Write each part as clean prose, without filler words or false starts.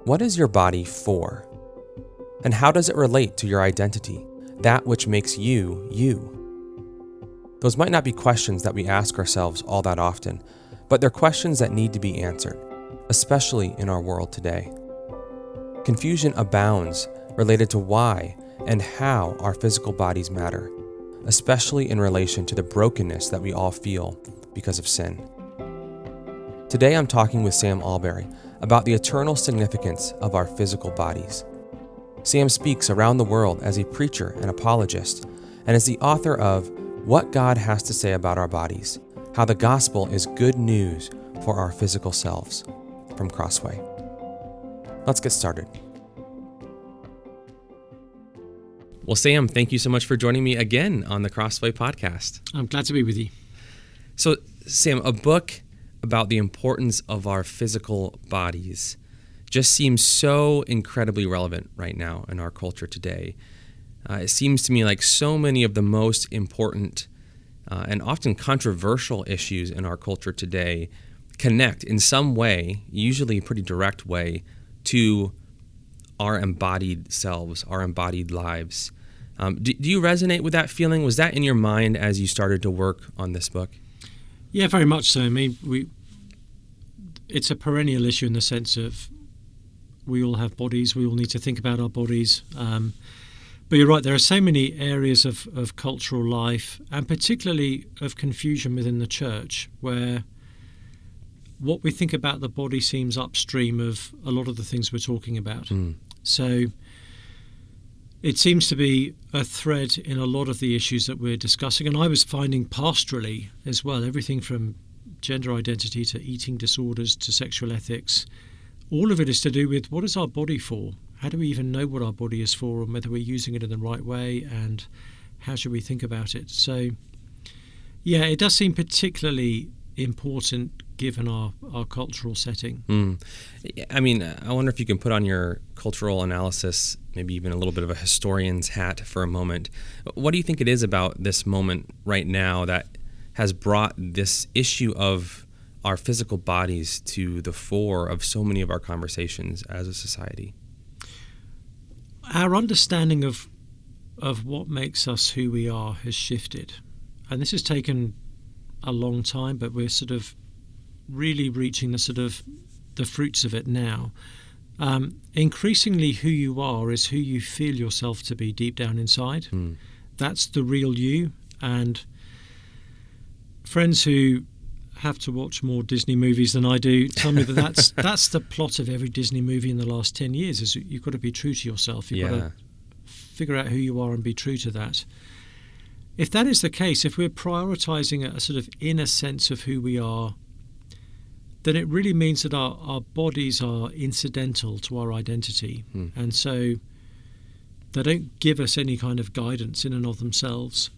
What is your body for? And how does it relate to your identity, that which makes you, you? Those might not be questions that we ask ourselves all that often, but they're questions that need to be answered, especially in our world today. Confusion abounds related to why and how our physical bodies matter, especially in relation to the brokenness that we all feel because of sin. Today I'm talking with Sam Allberry about the eternal significance of our physical bodies. Sam speaks around the world as a preacher and apologist, and is the author of What God Has to Say About Our Bodies, How the Gospel is Good News for Our Physical Selves, from Crossway. Let's get started. Well, Sam, thank you so much for joining me again on the Crossway Podcast. I'm glad to be with you. So, Sam, a book about the importance of our physical bodies just seems so incredibly relevant right now in our culture today. It seems to me like so many of the most important and often controversial issues in our culture today connect in some way, usually a pretty direct way, to our embodied selves, our embodied lives. Do you resonate with that feeling? Was that in your mind as you started to work on this book? Yeah, very much so. I mean, it's a perennial issue in the sense of we all have bodies, we all need to think about our bodies. But you're right, there are so many areas of cultural life, and particularly of confusion within the church, where what we think about the body seems upstream of a lot of the things we're talking about. So it seems to be a thread in a lot of the issues that we're discussing. And I was finding pastorally as well, everything from gender identity to eating disorders to sexual ethics, all of it is to do with what is our body for? How do we even know what our body is for and whether we're using it in the right way, and how should we think about it? So, yeah, it does seem particularly important given our cultural setting. I mean, I wonder if you can put on your cultural analysis, maybe even a little bit of a historian's hat for a moment. What do you think it is about this moment right now that has brought this issue of our physical bodies to the fore of so many of our conversations as a society? Our understanding of what makes us who we are has shifted. And this has taken a long time, but we're sort of really reaching the fruits of it now. Increasingly who you are is who you feel yourself to be deep down inside. That's the real you. And friends who have to watch more Disney movies than I do tell me that that's the plot of every Disney movie in the last 10 years, is you've got to be true to yourself. You've got to figure out who you are and be true to that. If that is the case, if we're prioritizing a sort of inner sense of who we are, then it really means that our bodies are incidental to our identity. And so they don't give us any kind of guidance in and of themselves.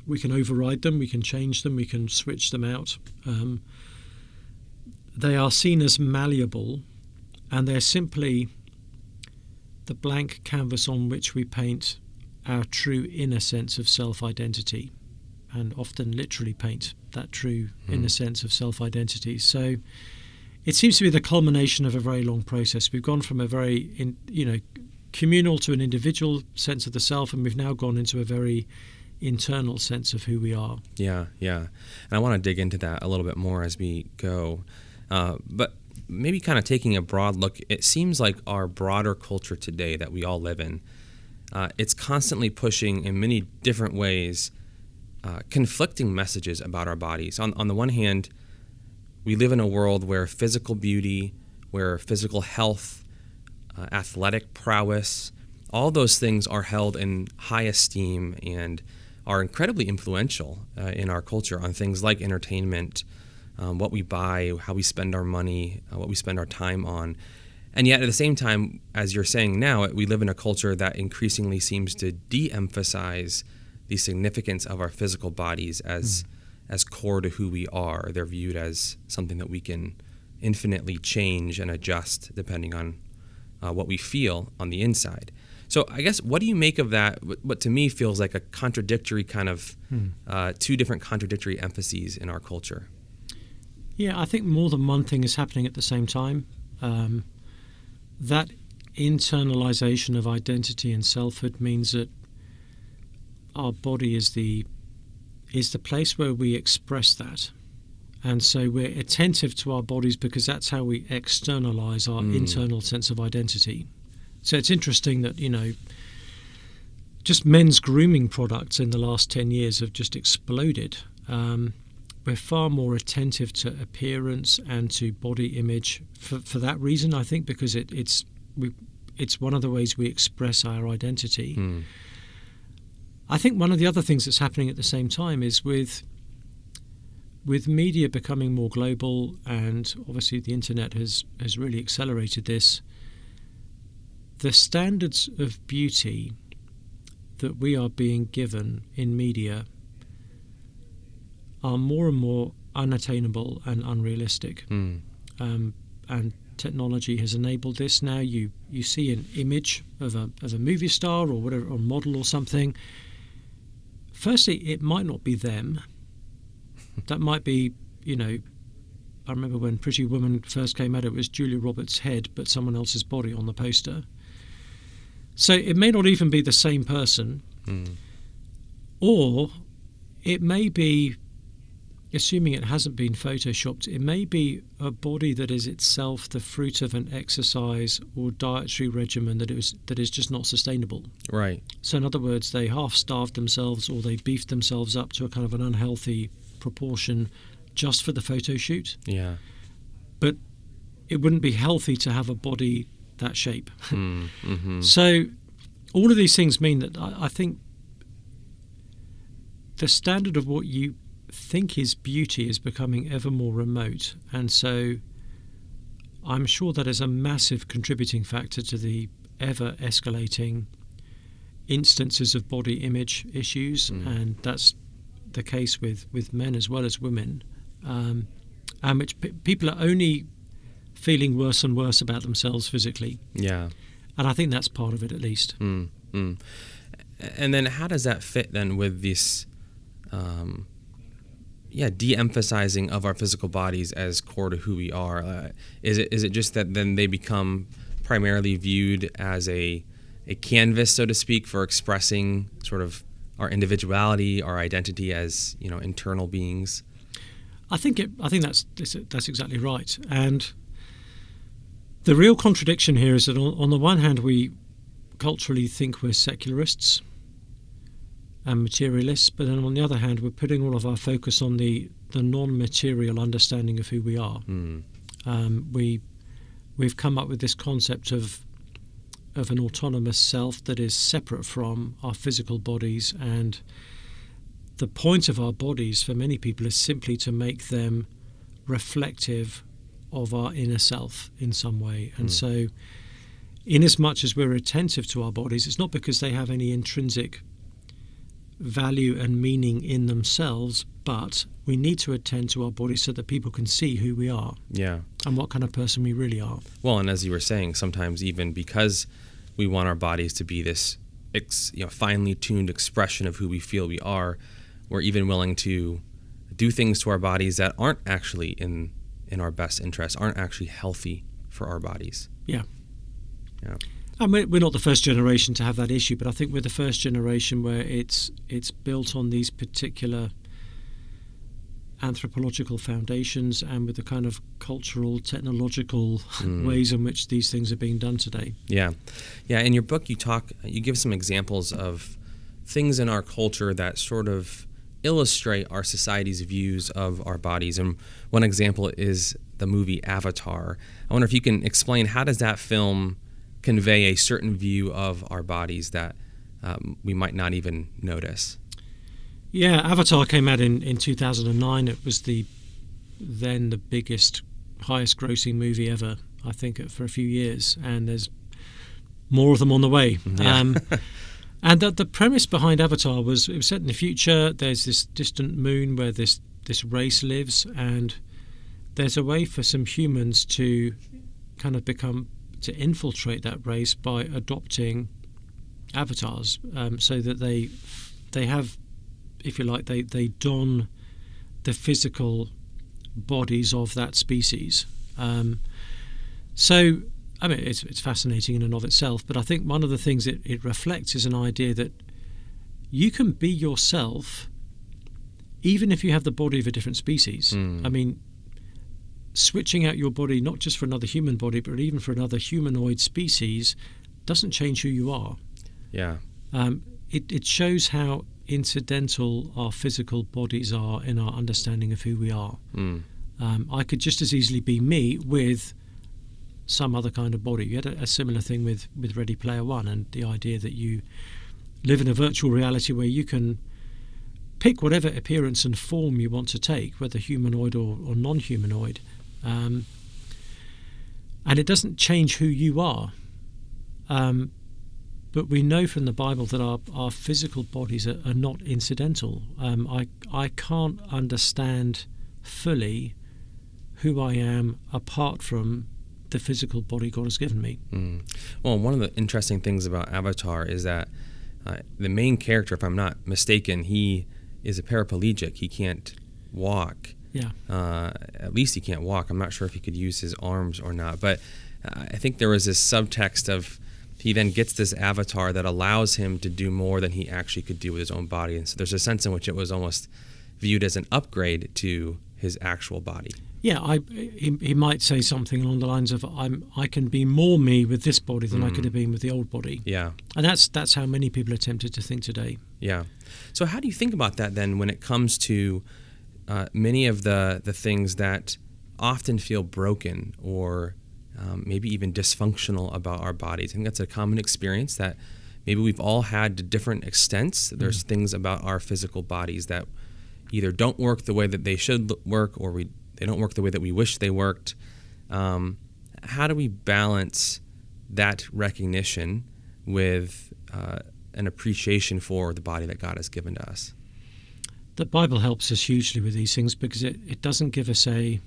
We can override them, we can change them, we can switch them out. They are seen as malleable, and they're simply the blank canvas on which we paint our true inner sense of self-identity, and often literally paint that true inner sense of self-identity. So it seems to be the culmination of a very long process. We've gone from a very communal to an individual sense of the self, and we've now gone into a very internal sense of who we are. Yeah. And I want to dig into that a little bit more as we go. But maybe kind of taking a broad look, it seems like our broader culture today that we all live in, it's constantly pushing in many different ways conflicting messages about our bodies. On the one hand, we live in a world where physical beauty, where physical health, athletic prowess, all those things are held in high esteem and are incredibly influential in our culture on things like entertainment, what we buy, how we spend our money, what we spend our time on. And yet at the same time, as you're saying now, we live in a culture that increasingly seems to de-emphasize the significance of our physical bodies as core to who we are. They're viewed as something that we can infinitely change and adjust depending on what we feel on the inside. So I guess, what do you make of that, what to me feels like a contradictory kind of, two different contradictory emphases in our culture? Yeah, I think more than one thing is happening at the same time. that internalization of identity and selfhood means that our body is the place where we express that. And so we're attentive to our bodies because that's how we externalize our internal sense of identity. So it's interesting that, just men's grooming products in the last 10 years have just exploded. We're far more attentive to appearance and to body image for that reason, I think, because it's one of the ways we express our identity. I think one of the other things that's happening at the same time is with media becoming more global, and obviously the internet has really accelerated this, the standards of beauty that we are being given in media are more and more unattainable and unrealistic. And technology has enabled this. Now you see an image of a movie star or whatever, or model or something. Firstly, it might not be them. That might be, I remember when Pretty Woman first came out, it was Julia Roberts' head, but someone else's body on the poster. So it may not even be the same person. Or it may be, assuming it hasn't been photoshopped, it may be a body that is itself the fruit of an exercise or dietary regimen that is just not sustainable. Right. So in other words, they half-starved themselves, or they beefed themselves up to a kind of an unhealthy proportion just for the photo shoot. Yeah. But it wouldn't be healthy to have a body that shape. So all of these things mean that I think the standard of what you think is beauty is becoming ever more remote, and so I'm sure that is a massive contributing factor to the ever escalating instances of body image issues, and that's the case with men as well as women, and which people are only feeling worse and worse about themselves physically. Yeah. And I think that's part of it, at least. And then how does that fit then with this de-emphasizing of our physical bodies as core to who we are? Is it just that then they become primarily viewed as a canvas, so to speak, for expressing sort of our individuality, our identity as internal beings? I think that's exactly right. And the real contradiction here is that on the one hand we culturally think we're secularists and materialists, but then on the other hand we're putting all of our focus on the non-material understanding of who we are. We've come up with this concept of an autonomous self that is separate from our physical bodies, and the point of our bodies for many people is simply to make them reflective of our inner self in some way. And so in as much as we're attentive to our bodies, it's not because they have any intrinsic value and meaning in themselves, but we need to attend to our bodies so that people can see who we are and what kind of person we really are. Well, and as you were saying, sometimes even because we want our bodies to be this finely tuned expression of who we feel we are, we're even willing to do things to our bodies that aren't actually in our best interest, aren't actually healthy for our bodies. Yeah. And we're not the first generation to have that issue, but I think we're the first generation where it's built on these particular anthropological foundations and with the kind of cultural, technological ways in which these things are being done today. Yeah. In your book, you give some examples of things in our culture that sort of illustrate our society's views of our bodies. And one example is the movie Avatar. I wonder if you can explain, how does that film convey a certain view of our bodies that we might not even notice? Yeah, Avatar came out in 2009. It was then the biggest, highest grossing movie ever, I think, for a few years, and there's more of them on the way. Yeah. And the premise behind Avatar was, it was set in the future. There's this distant moon where this race lives, and there's a way for some humans to kind of to infiltrate that race by adopting avatars, so that they have, if you like, they don the physical bodies of that species. So I mean, it's fascinating in and of itself, but I think one of the things it reflects is an idea that you can be yourself even if you have the body of a different species. I mean, switching out your body, not just for another human body, but even for another humanoid species, doesn't change who you are. Yeah. It shows how incidental our physical bodies are in our understanding of who we are. I could just as easily be me with some other kind of body. You had a similar thing with Ready Player One, and the idea that you live in a virtual reality where you can pick whatever appearance and form you want to take, whether humanoid or non-humanoid, and it doesn't change who you are. But we know from the Bible that our physical bodies are not incidental. I can't understand fully who I am apart from the physical body God has given me. Well, one of the interesting things about Avatar is that the main character, if I'm not mistaken, he is a paraplegic. He can't walk. Yeah. At least he can't walk. I'm not sure if he could use his arms or not. But I think there was this subtext of he then gets this avatar that allows him to do more than he actually could do with his own body. And so there's a sense in which it was almost viewed as an upgrade to his actual body. Yeah, he might say something along the lines of, I can be more me with this body than I could have been with the old body. Yeah. And that's how many people are tempted to think today. Yeah. So how do you think about that then when it comes to many of the things that often feel broken or maybe even dysfunctional about our bodies? I think that's a common experience that maybe we've all had to different extents. There's things about our physical bodies that either don't work the way that they should work, or they don't work the way that we wish they worked. How do we balance that recognition with an appreciation for the body that God has given to us? The Bible helps us hugely with these things because it doesn't give us a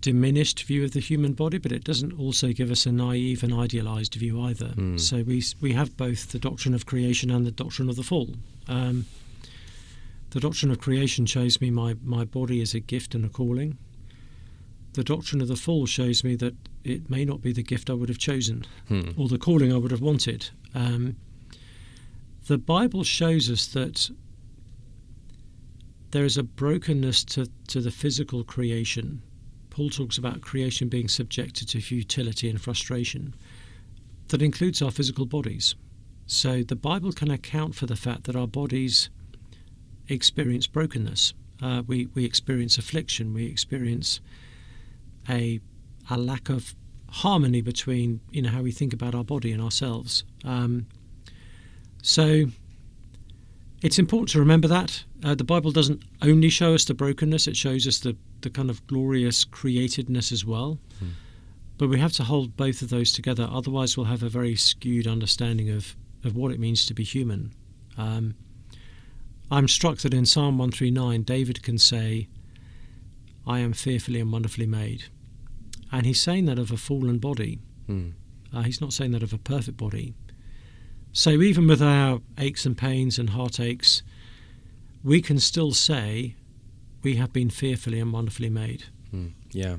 diminished view of the human body, but it doesn't also give us a naive and idealized view either. So we have both the doctrine of creation and the doctrine of the fall. The doctrine of creation shows me my body is a gift and a calling. The doctrine of the fall shows me that it may not be the gift I would have chosen or the calling I would have wanted. The Bible shows us that there is a brokenness to the physical creation. Paul talks about creation being subjected to futility and frustration. That includes our physical bodies. So the Bible can account for the fact that our bodies experience brokenness. We experience affliction. We experience a lack of harmony between how we think about our body and ourselves. So it's important to remember that. The Bible doesn't only show us the brokenness, it shows us the kind of glorious createdness as well. But we have to hold both of those together, otherwise we'll have a very skewed understanding of what it means to be human. I'm struck that in Psalm 139, David can say, I am fearfully and wonderfully made. And he's saying that of a fallen body. He's not saying that of a perfect body. So even with our aches and pains and heartaches, we can still say we have been fearfully and wonderfully made. Yeah.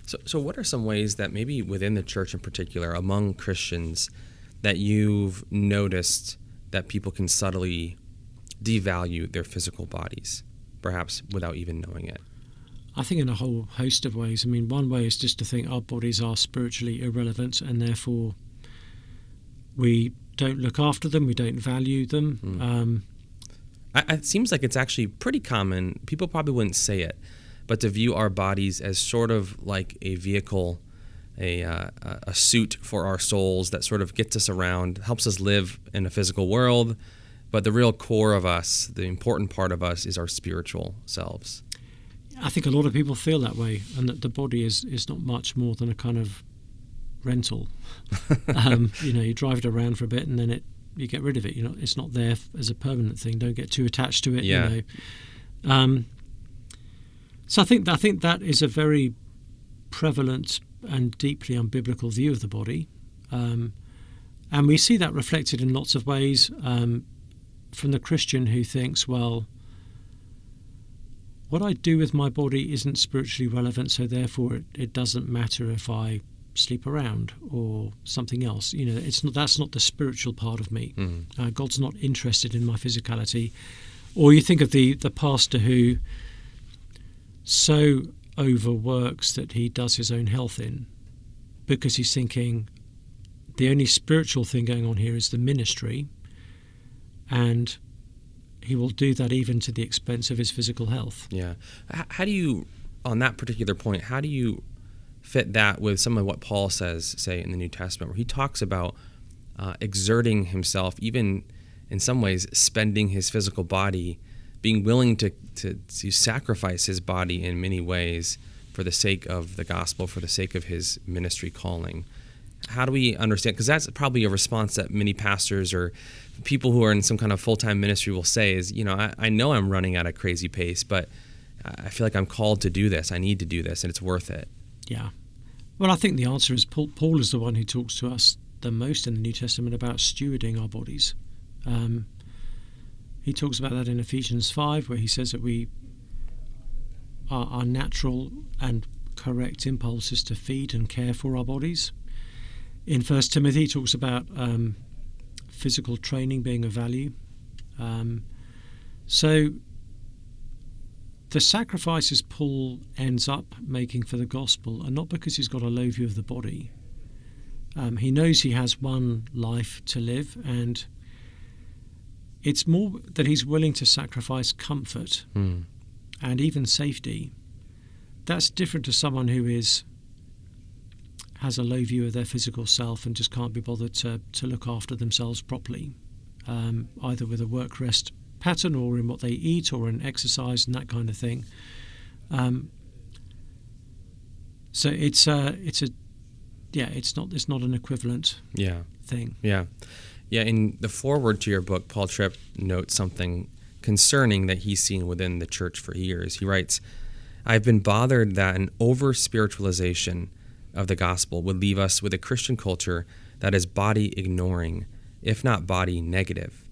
So what are some ways that maybe within the church in particular, among Christians, that you've noticed that people can subtly devalue their physical bodies, perhaps without even knowing it? I think in a whole host of ways. I mean, one way is just to think our bodies are spiritually irrelevant and therefore we don't look after them, we don't value them. It seems like it's actually pretty common, people probably wouldn't say it, but to view our bodies as sort of like a vehicle, a suit for our souls that sort of gets us around, helps us live in a physical world, but the real core of us, the important part of us, is our spiritual selves. I think a lot of people feel that way, and that the body is not much more than a kind of rental. You drive it around for a bit and then you get rid of it. It's not there as a permanent thing. Don't get too attached to it. Yeah. So I think that is a very prevalent and deeply unbiblical view of the body, and we see that reflected in lots of ways. From the Christian who thinks, well, what I do with my body isn't spiritually relevant, so therefore it doesn't matter if I sleep around or something else. That's not the spiritual part of me. God's not interested in my physicality. Or you think of the pastor who so overworks that he does his own health in, because he's thinking the only spiritual thing going on here is the ministry, and he will do that even to the expense of his physical health. Yeah. How do you, on that particular point, how do you fit that with some of what Paul says, say, in the New Testament, where he talks about exerting himself, even in some ways spending his physical body, being willing to sacrifice his body in many ways for the sake of the gospel, for the sake of his ministry calling? How do we understand? Because that's probably a response that many pastors or people who are in some kind of full-time ministry will say is, I know I'm running at a crazy pace, but I feel like I'm called to do this. I need to do this, and it's worth it. Yeah. Well, I think the answer is Paul is the one who talks to us the most in the New Testament about stewarding our bodies. He talks about that in Ephesians 5, where he says that our natural and correct impulse is to feed and care for our bodies. In 1 Timothy, he talks about physical training being of value. So the sacrifices Paul ends up making for the gospel are not because he's got a low view of the body. He knows he has one life to live, and it's more that he's willing to sacrifice comfort and even safety. That's different to someone who has a low view of their physical self and just can't be bothered to look after themselves properly, either with a work-rest pattern or in what they eat or in exercise and that kind of thing. So it's not an equivalent thing. Yeah. In the foreword to your book, Paul Tripp notes something concerning that he's seen within the church for years. He writes, "I've been bothered that an over-spiritualization of the gospel would leave us with a Christian culture that is body-ignoring, if not body-negative.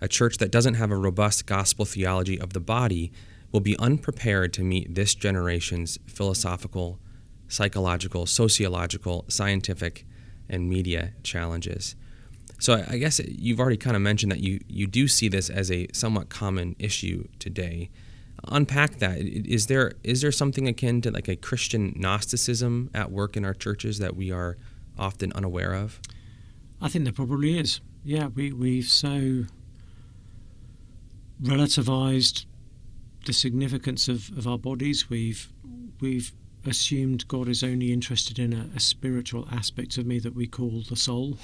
A church that doesn't have a robust gospel theology of the body will be unprepared to meet this generation's philosophical, psychological, sociological, scientific, and media challenges." So I guess you've already kind of mentioned that you do see this as a somewhat common issue today. Unpack that. Is there something akin to like a Christian Gnosticism at work in our churches that we are often unaware of? I think there probably is. Yeah, we've so relativized the significance of our bodies. We've assumed God is only interested in a spiritual aspect of me that we call the soul.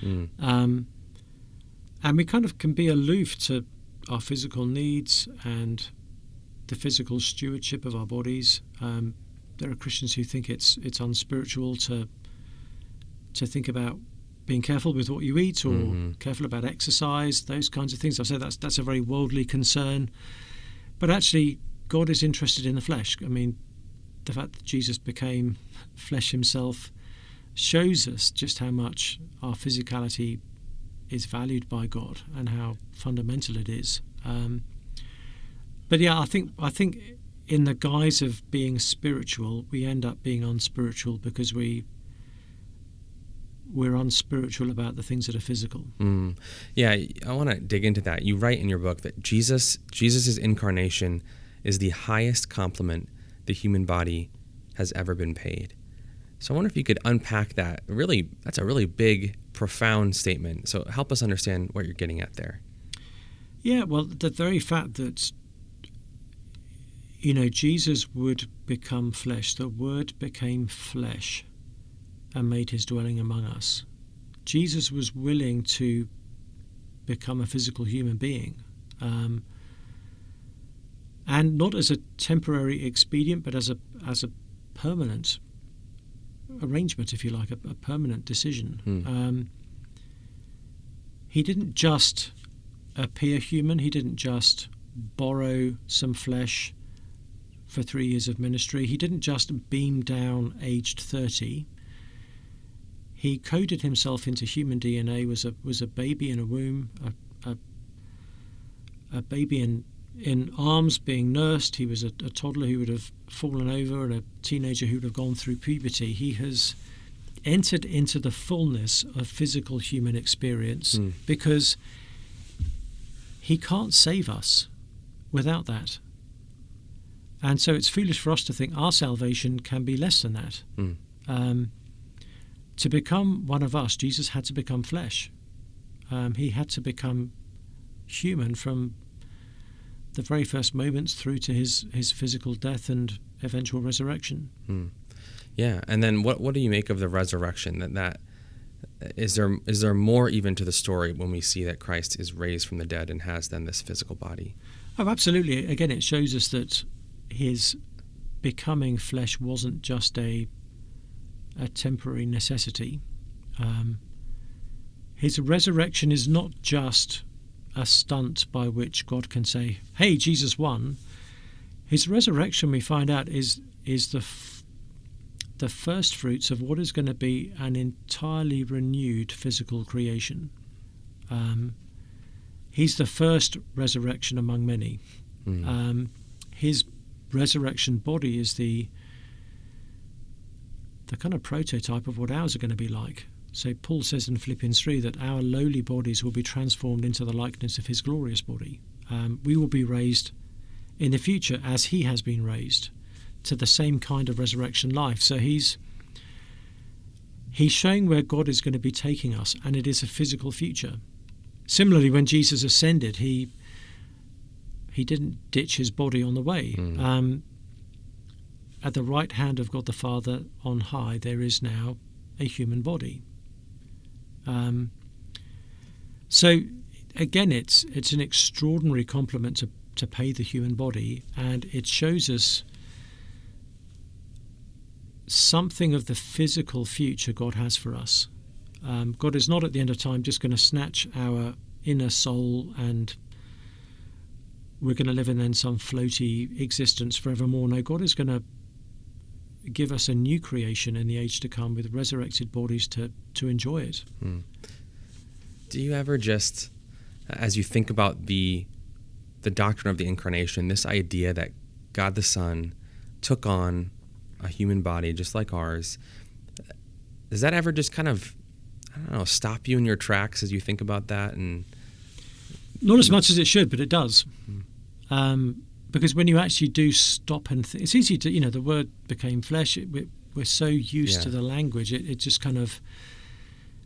And we kind of can be aloof to our physical needs and the physical stewardship of our bodies. There are Christians who think it's unspiritual to think about being careful with what you eat or careful about exercise, those kinds of things. I say that's a very worldly concern. But actually, God is interested in the flesh. I mean, the fact that Jesus became flesh himself shows us just how much our physicality is valued by God and how fundamental it is. But yeah, I think in the guise of being spiritual, we end up being unspiritual because we're unspiritual about the things that are physical. Yeah, I want to dig into that. You write in your book that Jesus' incarnation is the highest compliment the human body has ever been paid. So I wonder if you could unpack that. Really, that's a really big, profound statement. So help us understand what you're getting at there. Yeah, well, the very fact that Jesus would become flesh, the Word became flesh and made his dwelling among us. Jesus was willing to become a physical human being, and not as a temporary expedient, but as a permanent arrangement, if you like, a permanent decision. He didn't just appear human. He didn't just borrow some flesh for 3 years of ministry. He didn't just beam down aged 30. He coded himself into human DNA, was a baby in a womb, a baby in arms being nursed. He was a toddler who would have fallen over and a teenager who would have gone through puberty. He entered into the fullness of physical human experience, because he can't save us without that. And so it's foolish for us to think our salvation can be less than that. To become one of us, Jesus had to become flesh. He had to become human from the very first moments through to his physical death and eventual resurrection. Yeah, and then what do you make of the resurrection? That is there more even to the story when we see that Christ is raised from the dead and has then this physical body? Oh, absolutely. Again, it shows us that his becoming flesh wasn't just a temporary necessity. His resurrection is not just a stunt by which God can say, "Hey, Jesus won." His resurrection, we find out, is the first fruits of what is going to be an entirely renewed physical creation. He's the first resurrection among many. His resurrection body is the kind of prototype of what ours are going to be like. So Paul says in Philippians 3 that our lowly bodies will be transformed into the likeness of his glorious body. We will be raised in the future as he has been raised, to the same kind of resurrection life. So he's showing where God is going to be taking us, and it is a physical future. Similarly, when Jesus ascended, he didn't ditch his body on the way. At the right hand of God the Father on high, there is now a human body. So again, it's an extraordinary compliment to pay the human body, and it shows us something of the physical future God has for us. God is not at the end of time just going to snatch our inner soul and we're going to live in then some floaty existence forevermore. No, God is going to give us a new creation in the age to come with resurrected bodies to enjoy it. Do you ever just, as you think about the doctrine of the incarnation, this idea that God the Son took on a human body just like ours, does that ever just kind of, I don't know, stop you in your tracks as you think about that? And not as much as it should, but it does. Because when you actually do stop and think, it's easy to, the word became flesh. We're so used to the language. It just kind of...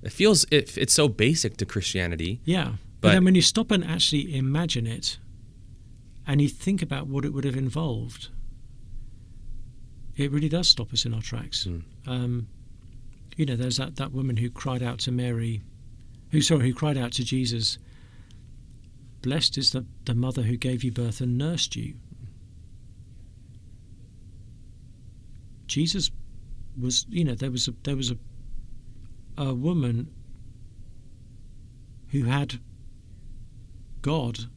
It feels, it's so basic to Christianity. Yeah. But then when you stop and actually imagine it and you think about what it would have involved, it really does stop us in our tracks. There's that woman who cried out to Mary, who cried out to Jesus, "Blessed is the mother who gave you birth and nursed you." Jesus was, there was a woman who had God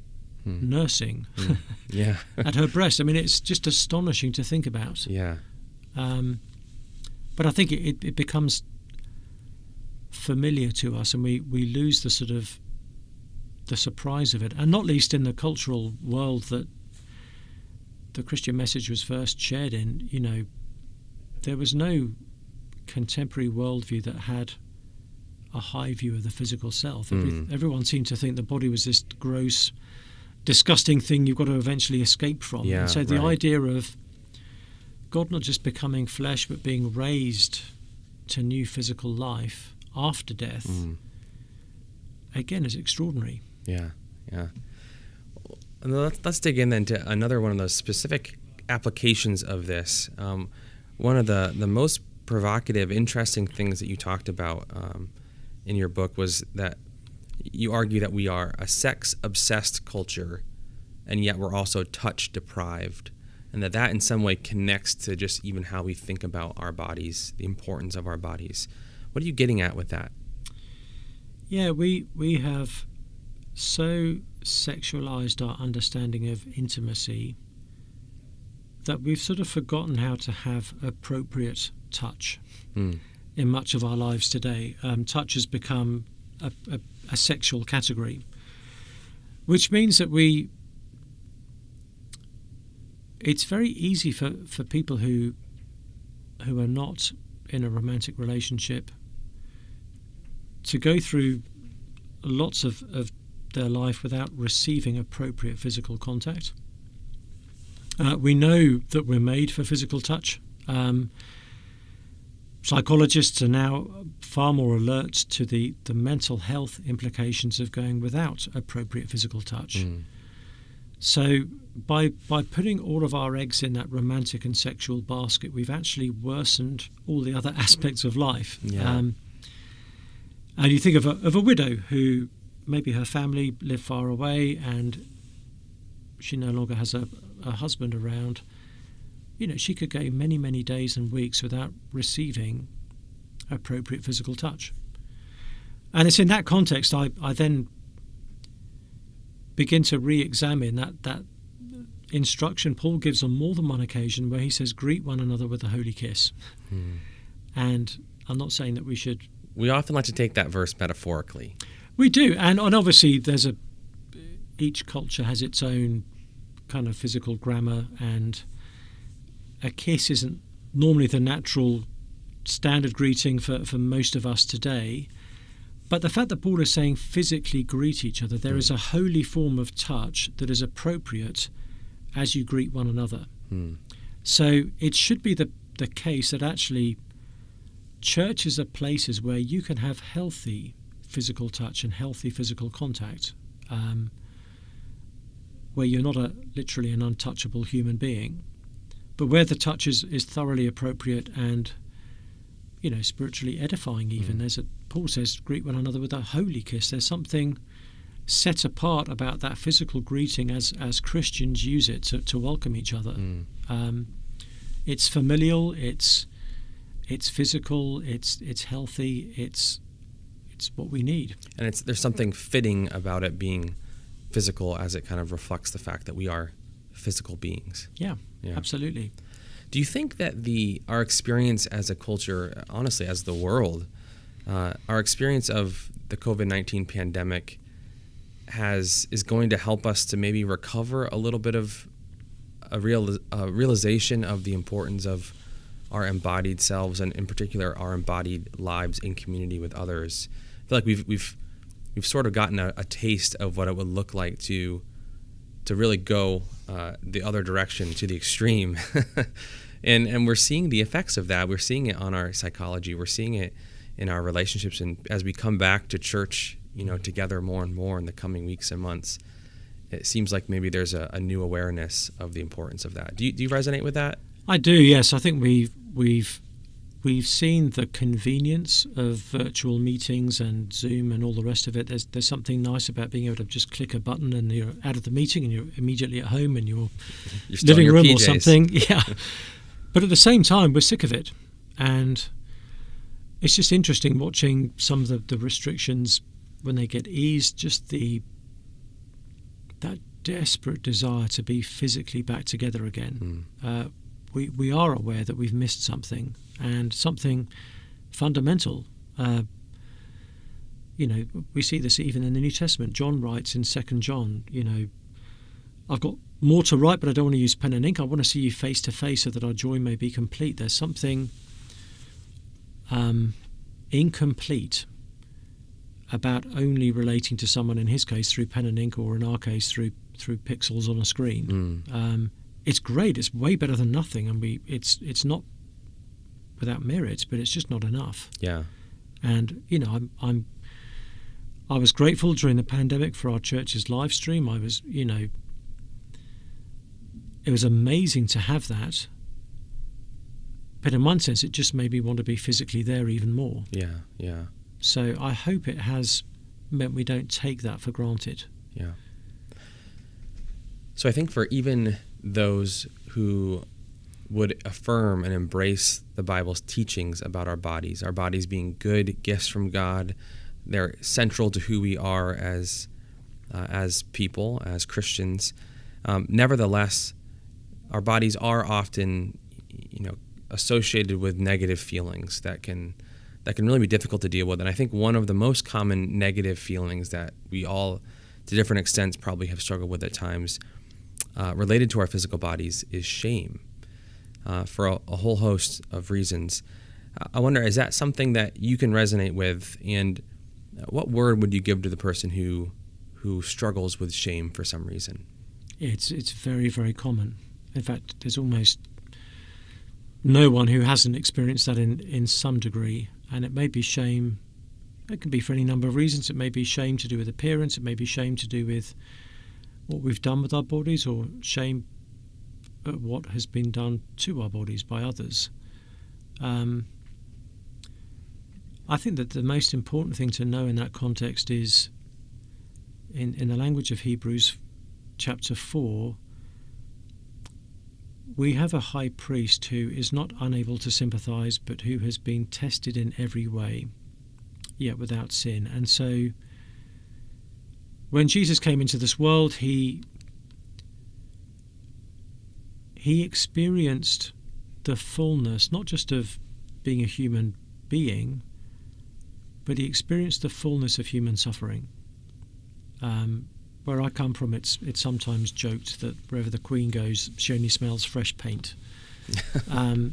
nursing at her breast. I mean, it's just astonishing to think about. Yeah. But I think it becomes familiar to us, and we lose the sort of the surprise of it, and not least in the cultural world that the Christian message was first shared in. There was no contemporary worldview that had a high view of the physical self. Everyone seemed to think the body was this gross, disgusting thing you've got to eventually escape from. Yeah, and so the idea of God not just becoming flesh but being raised to new physical life after death, again, is extraordinary. Yeah. And let's dig in then to another one of those specific applications of this. One of the most provocative, interesting things that you talked about in your book was that you argue that we are a sex-obsessed culture, and yet we're also touch-deprived, and that in some way connects to just even how we think about our bodies, the importance of our bodies. What are you getting at with that? Yeah, we have so sexualized our understanding of intimacy that we've sort of forgotten how to have appropriate touch in much of our lives today. Touch has become a sexual category, which means that it's very easy for people who are not in a romantic relationship to go through lots of their life without receiving appropriate physical contact. We know that we're made for physical touch. Psychologists are now far more alert to the mental health implications of going without appropriate physical touch. So by putting all of our eggs in that romantic and sexual basket, we've actually worsened all the other aspects of life. Yeah. And you think of a widow who maybe her family live far away and she no longer has a husband around. You know, she could go many, many days and weeks without receiving appropriate physical touch. And it's in that context I then begin to re-examine that instruction Paul gives on more than one occasion where he says, greet one another with a holy kiss. And I'm not saying that we should... We often like to take that verse metaphorically. We do, and obviously each culture has its own kind of physical grammar, and a kiss isn't normally the natural standard greeting for most of us today. But the fact that Paul is saying physically greet each other, there is a holy form of touch that is appropriate as you greet one another. So it should be the case that actually churches are places where you can have healthy physical touch and healthy physical contact, where you're not literally an untouchable human being, but where the touch is thoroughly appropriate and, you know, spiritually edifying even. Paul says, greet one another with a holy kiss. There's something set apart about that physical greeting as Christians use it to welcome each other. It's familial, it's physical, it's healthy, it's what we need. And there's something fitting about it being physical, as it kind of reflects the fact that we are physical beings. Yeah. Absolutely. Do you think that our experience as a culture, honestly, as the world, our experience of the COVID-19 pandemic is going to help us to maybe recover a little bit of a realization of the importance of our embodied selves, and in particular our embodied lives in community with others? I feel like we've sort of gotten a taste of what it would look like to really go the other direction, to the extreme. and we're seeing the effects of that. We're seeing it on our psychology. We're seeing it in our relationships, and as we come back to church, together more and more in the coming weeks and months, it seems like maybe there's a new awareness of the importance of that. Do you resonate with that? I do, yes. I think we've seen the convenience of virtual meetings and Zoom and all the rest of it. There's something nice about being able to just click a button and you're out of the meeting and you're immediately at home in your living room or something. Yeah. But at the same time, we're sick of it. And it's just interesting watching some of the restrictions when they get eased, just that desperate desire to be physically back together again. We are aware that we've missed something, and something fundamental. We see this even in the New Testament. John writes in 2 John, I've got more to write, but I don't want to use pen and ink. I want to see you face to face so that our joy may be complete. There's something incomplete about only relating to someone, in his case through pen and ink, or in our case through pixels on a screen. It's great. It's way better than nothing, and it's not without merit, but it's just not enough. Yeah. And I was grateful during the pandemic for our church's live stream. It was amazing to have that. But in one sense, it just made me want to be physically there even more. Yeah, yeah. So I hope it has meant we don't take that for granted. Yeah. So I think for even those who would affirm and embrace the Bible's teachings about our bodies being good gifts from God, they're central to who we are as people, as Christians. Nevertheless, our bodies are often, associated with negative feelings that can really be difficult to deal with. And I think one of the most common negative feelings that we all, to different extents, probably have struggled with at times, related to our physical bodies, is shame, for a whole host of reasons. I wonder, is that something that you can resonate with? And what word would you give to the person who struggles with shame for some reason? It's very, very common. In fact, there's almost no one who hasn't experienced that in some degree. And it may be shame. It can be for any number of reasons. It may be shame to do with appearance. It may be shame to do with what we've done with our bodies, or shame at what has been done to our bodies by others. I think that the most important thing to know in that context is, in the language of Hebrews chapter 4, we have a high priest who is not unable to sympathize, but who has been tested in every way, yet without sin. And so when Jesus came into this world, he experienced the fullness, not just of being a human being, but he experienced the fullness of human suffering. Where I come from, it's sometimes joked that wherever the Queen goes, she only smells fresh paint. And,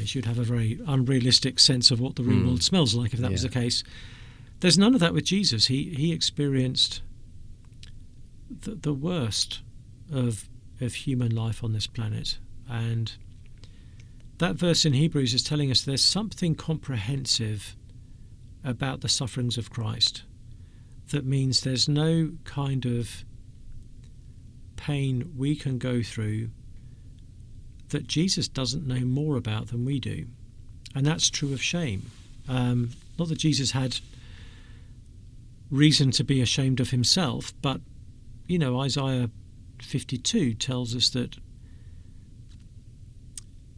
she'd have a very unrealistic sense of what the real world smells like if that was the case. There's none of that with Jesus. He experienced the worst of human life on this planet. And that verse in Hebrews is telling us there's something comprehensive about the sufferings of Christ. That means there's no kind of pain we can go through that Jesus doesn't know more about than we do. And that's true of shame. Not that Jesus had reason to be ashamed of himself, but, Isaiah 52 tells us that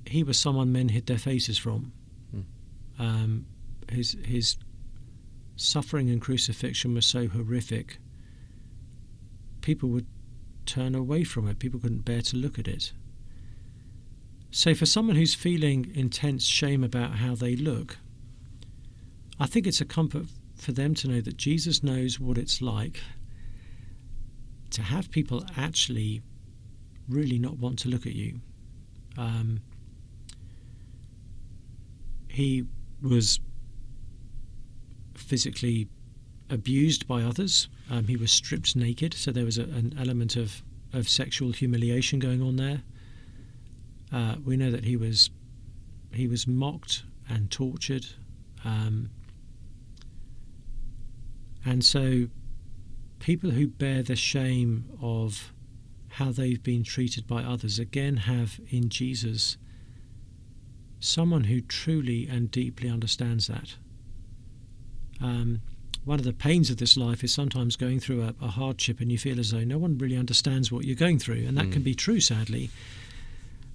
he was someone men hid their faces from. His suffering and crucifixion was so horrific, people would turn away from it. People couldn't bear to look at it. So for someone who's feeling intense shame about how they look, I think it's a comfort for them to know that Jesus knows what it's like to have people actually really not want to look at you. He was physically abused by others. He was stripped naked, so there was an element of sexual humiliation going on there. We know that he was mocked and tortured, and so people who bear the shame of how they've been treated by others again have in Jesus someone who truly and deeply understands that. One of the pains of this life is sometimes going through a hardship and you feel as though no one really understands what you're going through, and that can be true, sadly.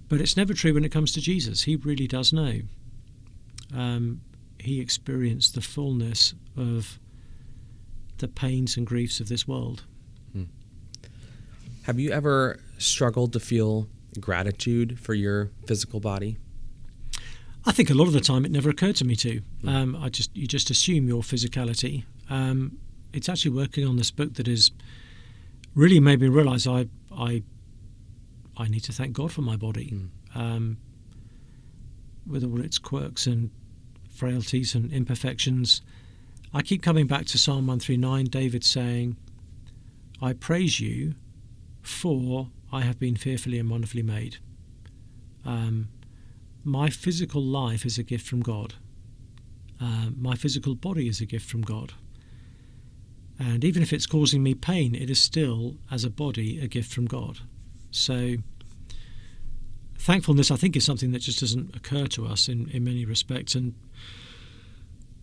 But it's never true when it comes to Jesus. He really does know. He experienced the fullness of the pains and griefs of this world. Have you ever struggled to feel gratitude for your physical body? I think a lot of the time it never occurred to me to. You just assume your physicality. It's actually working on this book that has really made me realise I need to thank God for my body, with all its quirks and frailties and imperfections. I keep coming back to Psalm 139, David saying, "I praise you, for I have been fearfully and wonderfully made." My physical life is a gift from God. My physical body is a gift from God. And even if it's causing me pain, it is still, as a body, a gift from God. So thankfulness, I think, is something that just doesn't occur to us in many respects. And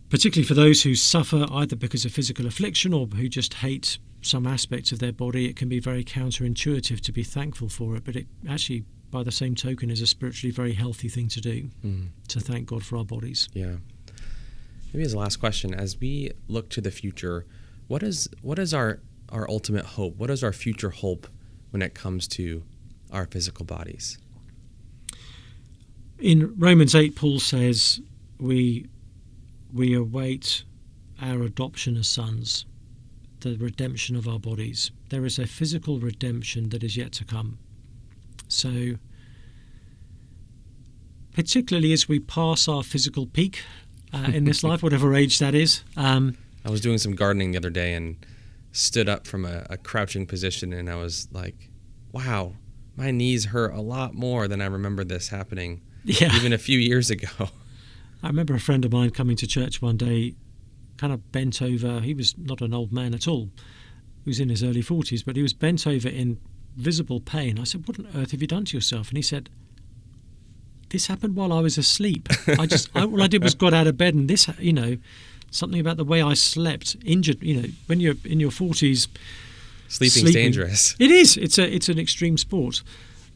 particularly for those who suffer either because of physical affliction or who just hate some aspects of their body, it can be very counterintuitive to be thankful for it. But it actually, by the same token, is a spiritually very healthy thing to do, to thank God for our bodies. Yeah. Maybe as a last question, as we look to the future, what is our ultimate hope? What is our future hope when it comes to our physical bodies? In Romans 8, Paul says we await our adoption as sons, the redemption of our bodies. There is a physical redemption that is yet to come. So particularly as we pass our physical peak in this life, whatever age that is. I was doing some gardening the other day and stood up from a crouching position, and I was like, wow, my knees hurt a lot more than I remember this happening even a few years ago. I remember a friend of mine coming to church one day, kind of bent over. He was not an old man at all. He was in his early 40s, but he was bent over in visible pain. I said, what on earth have you done to yourself? And he said, this happened while I was asleep. All I did was got out of bed, and this, something about the way I slept, injured, when you're in your 40s. Sleeping's dangerous. It is. It's an extreme sport.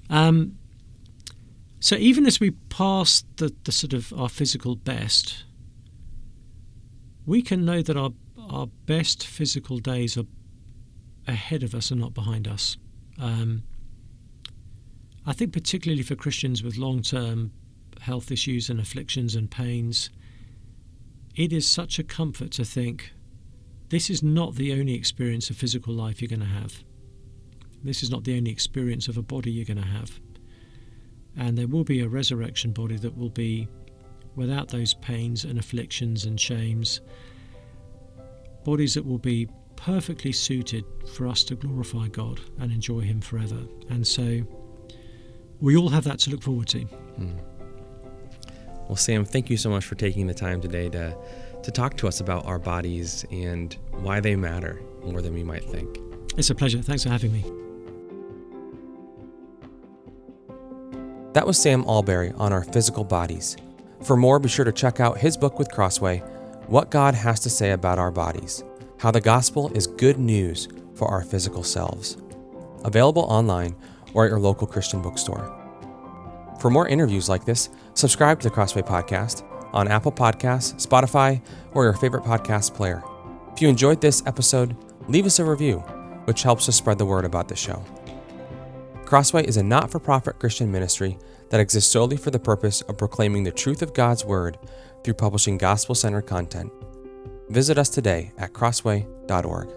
So even as we pass the sort of our physical best, we can know that our best physical days are ahead of us and not behind us. I think particularly for Christians with long-term health issues and afflictions and pains, it is such a comfort to think this is not the only experience of physical life you're going to have. This is not the only experience of a body you're going to have. And there will be a resurrection body that will be without those pains and afflictions and shames, bodies that will be perfectly suited for us to glorify God and enjoy Him forever. And so we all have that to look forward to. Well, Sam, thank you so much for taking the time today to talk to us about our bodies and why they matter more than we might think. It's a pleasure. Thanks for having me. That was Sam Allberry on our physical bodies. For more, be sure to check out his book with Crossway, What God Has to Say About Our Bodies, How the Gospel is Good News for Our Physical Selves. Available online or at your local Christian bookstore. For more interviews like this, subscribe to the Crossway Podcast on Apple Podcasts, Spotify, or your favorite podcast player. If you enjoyed this episode, leave us a review, which helps us spread the word about the show. Crossway is a not-for-profit Christian ministry that exists solely for the purpose of proclaiming the truth of God's Word through publishing gospel-centered content. Visit us today at crossway.org.